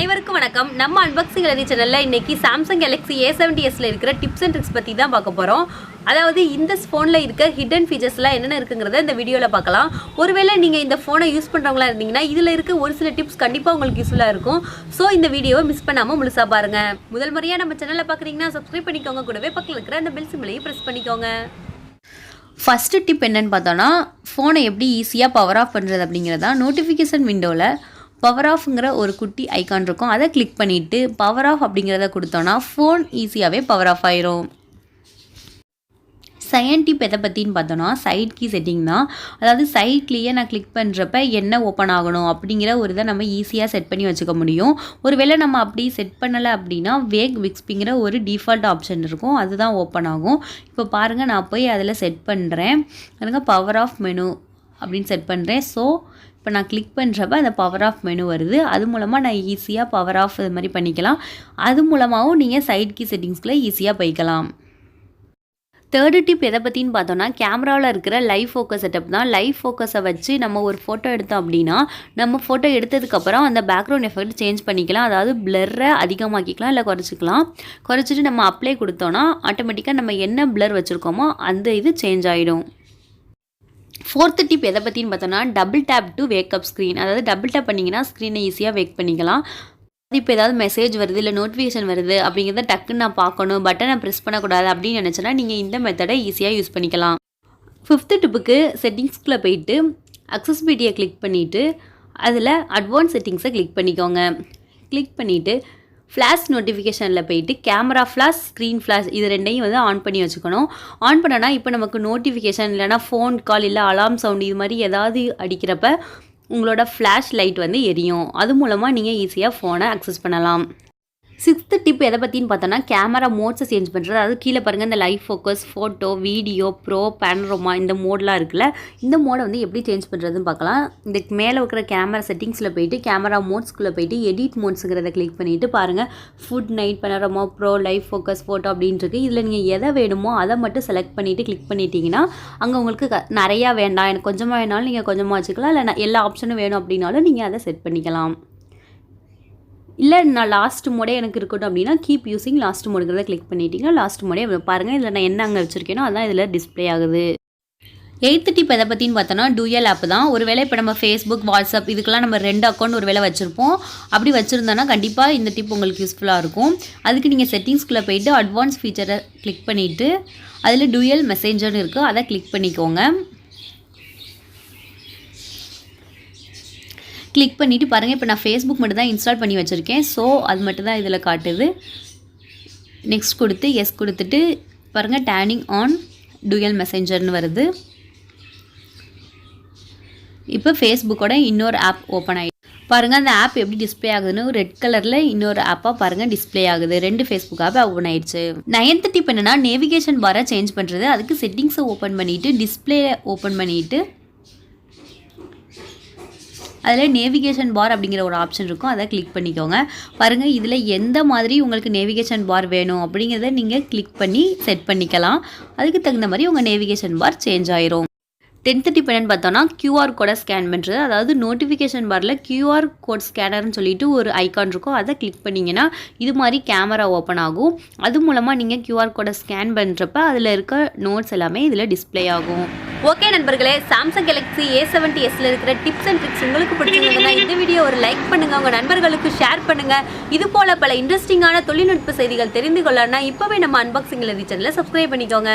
அனைவருக்கும் வணக்கம். நம்ம அன்பாக்சிங் லெரி சேனல்ல இன்னைக்கு சாம்சங் கேலக்ஸி A70sல இருக்கிற டிப்ஸ் அண்ட் ட்ரிக்ஸ் பத்தி தான் பார்க்க போறோம். அதாவது இந்த ஃபோன்ல இருக்க ஹிடன் ஃபீச்சர்ஸ்லாம் என்னென்ன இருக்குங்கிறத இந்த வீடியோல பார்க்கலாம். ஒருவேளை நீங்க இந்த ஃபோனை யூஸ் பண்றவங்களா இருந்தீங்கன்னா இதுல இருக்க ஒரு சில டிப்ஸ் கண்டிப்பா உங்களுக்கு யூஸ்ஃபுல்லா இருக்கும். சோ இந்த வீடியோவை மிஸ் பண்ணாம முழுசா பாருங்க. முதல் முறையா நம்ம சேனலை பார்க்கறீங்கன்னா சப்ஸ்கிரைப் பண்ணிக்கோங்க, கூடவே பக்கத்துல இருக்கிற அந்த பெல் சிம்பலையும் பிரஸ் பண்ணிக்கோங்க. ஃபர்ஸ்ட் டிப் என்னன்னு பார்த்தோம்னா ஃபோனை எப்படி ஈஸியாக பவர் ஆஃப் பண்ணுறது அப்படிங்கிறதா. நோட்டிஃபிகேஷன் விண்டோவில் பவர் ஆஃப்ங்கிற ஒரு குட்டி ஐக்கான் இருக்கும், அதை கிளிக் பண்ணிவிட்டு பவர் ஆஃப் அப்படிங்கிறத கொடுத்தோன்னா ஃபோன் ஈஸியாகவே பவர் ஆஃப் ஆயிரும். செகண்ட் டிப் எதை பற்றின்னு பார்த்தோன்னா சைட் கீ செட்டிங் தான். அதாவது சைட்லேயே நான் கிளிக் பண்ணுறப்ப என்ன ஓப்பன் ஆகணும் அப்படிங்கிற ஒரு இதை நம்ம ஈஸியாக செட் பண்ணி வச்சுக்க முடியும். ஒருவேளை நம்ம அப்படி செட் பண்ணலை அப்படின்னா வேக் விக்ஸ்பிங்கிற ஒரு டிஃபால்ட் ஆப்ஷன் இருக்கும், அதுதான் ஓப்பன் ஆகும். இப்போ பாருங்கள், நான் போய் அதில் செட் பண்ணுறேன். எனக்கு பவர் ஆஃப் மெனு அப்படின்னு செட் பண்ணுறேன். ஸோ இப்போ நான் கிளிக் பண்ணுறப்ப அந்த பவர் ஆஃப் மெனு வருது. அது மூலமாக நான் ஈஸியாக பவர் ஆஃப் இது மாதிரி பண்ணிக்கலாம். அது மூலமாகவும் நீங்கள் சைட் கீ செட்டிங்ஸ்குள்ளே ஈஸியாக போய்க்கலாம். தேர்டு டிப் எதை பற்றின்னு பார்த்தோன்னா கேமராவில் இருக்கிற லைவ் ஃபோக்கஸ் செட்டப் தான். லைவ் ஃபோக்கஸை வச்சு நம்ம ஒரு ஃபோட்டோ எடுத்தோம் அப்படின்னா நம்ம ஃபோட்டோ எடுத்ததுக்கப்புறம் அந்த பேக்ரவுண்ட் எஃபெக்ட் சேஞ்ச் பண்ணிக்கலாம். அதாவது பிளரை அதிகமாக்கிக்கலாம் இல்லை குறைச்சிக்கலாம். குறைச்சிட்டு நம்ம அப்ளை கொடுத்தோன்னா ஆட்டோமேட்டிக்காக நம்ம என்ன பிளர் வச்சுருக்கோமோ அந்த இது சேஞ்ச் ஆகிடும். ஃபோர்த்து டிப் எதை பற்றின்னு பார்த்தோன்னா double tape to wake up screen. அதாவது டபுள் டேப் பண்ணிங்கன்னா ஸ்க்ரீனை ஈஸியாக வேக் பண்ணிக்கலாம். இப்போ ஏதாவது மெசேஜ் வருது இல்லை நோட்டிஃபிகேஷன் வருது அப்படிங்கிறத டக்குன்னு நான் பார்க்கணும், பட்டனை ப்ரெஸ் பண்ணக்கூடாது அப்படின்னு நினச்சேன்னா நீங்கள் இந்த மெத்தடை ஈஸியாக யூஸ் பண்ணிக்கலாம். ஃபிஃப்த்து டிப்புக்கு செட்டிங்ஸ்குள்ளே போயிட்டு அக்சசிபிலிட்டியை கிளிக் பண்ணிவிட்டு அதில் அட்வான்ஸ் செட்டிங்ஸை கிளிக் பண்ணிக்கோங்க. கிளிக் பண்ணிவிட்டு ஃப்ளாஷ் நோட்டிஃபிகேஷனில் போயிட்டு கேமரா ஃப்ளாஷ், ஸ்க்ரீன் ஃப்ளாஷ் இது ரெண்டையும் வந்து ஆன் பண்ணி வச்சுக்கணும். ஆன் பண்ணோன்னா இப்போ நமக்கு நோட்டிஃபிகேஷன் இல்லைனா ஃபோன் கால் இல்லை அலார்ம் சவுண்ட் இது மாதிரி ஏதாவது அடிக்கிறப்ப உங்களோட ஃப்ளாஷ் லைட் வந்து எரியும். அது மூலமாக நீங்கள் ஈஸியாக ஃபோனை அக்சஸ் பண்ணலாம். சிக்ஸ்த்து டிப் எதை பற்றின்னு பார்த்தோன்னா கேமரா மோட்ஸை சேஞ்ச் பண்ணுறது. அதாவது கீழே பாருங்கள், இந்த live focus, photo, video, bro, panorama இந்த மோட்லாம் இருக்குல்ல, இந்த மோடை வந்து எப்படி சேஞ்ச் பண்ணுறதுன்னு பார்க்கலாம். இந்த மேலே இருக்கிற கேமரா செட்டிங்ஸில் போயிட்டு கேமரா மோட்ஸ்குள்ளே போயிட்டு எடிட் மோட்ஸுங்கிறத கிளிக் பண்ணிவிட்டு பாருங்கள், food, night, panorama, bro, live focus, photo அப்படின்ட்டு இதில் நீங்கள் எதை வேணுமோ அதை மட்டும் செலக்ட் பண்ணிவிட்டு கிளிக் பண்ணிட்டீங்கன்னா அங்கே உங்களுக்கு நிறையா வேண்டாம், எனக்கு கொஞ்சமாக வேணாலும் நீங்கள் கொஞ்சமாக வச்சுக்கலாம், இல்லை எல்லா ஆப்ஷனும் வேணும் அப்படின்னாலும் நீங்கள் அதை செட் பண்ணிக்கலாம். இல்லை நான் லாஸ்ட் மோடே எனக்கு இருக்கட்டும் அப்படின்னா கீப் யூஸிங் லாஸ்ட் மோடுங்கிறத கிளிக் பண்ணிட்டீங்கன்னா லாஸ்ட் மோடே பாருங்கள். இதில் நான் என்ன அங்கே வச்சுருக்கேனோ அதான் இதில் டிஸ்பிளே ஆகுது. எய்த்து டிப் எதை பற்றின்னு பார்த்தோன்னா டூயல் ஆப் தான். ஒருவேளை இப்போ நம்ம ஃபேஸ்புக், வாட்ஸ்அப் இதுக்கெல்லாம் நம்ம 2 அக்கௌண்ட் ஒரு வேளை வச்சுருப்போம். அப்படி வச்சுருந்தோன்னா கண்டிப்பாக இந்த டிப் உங்களுக்கு யூஸ்ஃபுல்லாக இருக்கும். அதுக்கு நீங்கள் செட்டிங்ஸ்குள்ளே போயிட்டு அட்வான்ஸ் ஃபீச்சரை கிளிக் பண்ணிவிட்டு அதில் டூயல் மெசேஞ்சர்னு இருக்குது, அதை கிளிக் பண்ணிக்கோங்க. கிளிக் பண்ணிவிட்டு பாருங்கள், இப்போ நான் ஃபேஸ்புக் மட்டும் தான் இன்ஸ்டால் பண்ணி வச்சுருக்கேன். ஸோ அது மட்டும் தான் இதில் காட்டுது. நெக்ஸ்ட் கொடுத்து எஸ் கொடுத்துட்டு பாருங்கள், டேர்னிங் ஆன் டூயல் மெசேஞ்சர்னு வருது. இப்போ ஃபேஸ்புக்கோட இன்னொரு ஆப் ஓப்பன் ஆகிடுது. பாருங்கள் அந்த ஆப் எப்படி டிஸ்பிளே ஆகுதுன்னு ரெட் கலரில் இன்னொரு ஆப்பாக பாருங்கள் டிஸ்பிளே ஆகுது. 2 ஃபேஸ்புக் ஆப் ஓப்பன் ஆயிடுச்சு. 9th டிப் என்னென்னா நேவிகேஷன் பாரை சேஞ்ச் பண்ணுறது. அதுக்கு செட்டிங்ஸை ஓப்பன் பண்ணிவிட்டு டிஸ்பிளே ஓப்பன் பண்ணிவிட்டு அதில் நேவிகேஷன் பார் அப்படிங்கிற ஒரு ஆப்ஷன் இருக்கும், அதை கிளிக் பண்ணிக்கோங்க. பாருங்கள், இதில் எந்த மாதிரி உங்களுக்கு நேவிகேஷன் பார் வேணும் அப்படிங்கிறத நீங்கள் கிளிக் பண்ணி செட் பண்ணிக்கலாம். அதுக்கு தகுந்த மாதிரி உங்கள் நேவிகேஷன் பார் சேஞ்ச் ஆயிரும். 10th டிப் என்னென்னு பார்த்தோன்னா QR கோடை ஸ்கேன் பண்ணுறது. அதாவது நோட்டிஃபிகேஷன் பாரில் QR கோட் ஸ்கேனர்னு சொல்லிட்டு ஒரு ஐக்கான் இருக்கும், அதை கிளிக் பண்ணிங்கன்னா இது மாதிரி கேமரா ஓப்பன் ஆகும். அது மூலமாக நீங்கள் QR கோடை ஸ்கேன் பண்ணுறப்ப அதில் இருக்க நோட்ஸ் எல்லாமே இதில் டிஸ்பிளே ஆகும். ஓகே நண்பர்களே, சாம்சங் கேலக்ஸி A70sல இருக்கிற டிப்ஸ் அண்ட் ட்ரிக்ஸ் உங்களுக்கு பிடிச்சிருந்ததுன்னா இந்த வீடியோ ஒரு லைக் பண்ணுங்கள், உங்கள் நண்பர்களுக்கு ஷேர் பண்ணுங்கள். இது போல் பல இன்ட்ரெஸ்டிங்கான தொழில்நுட்ப செய்திகள் தெரிந்து கொள்ளணும்னா இப்போவே நம்ம அன்பாக்சிங் லெரி சேனலை சப்ஸ்கிரைப் பண்ணிக்கோங்க.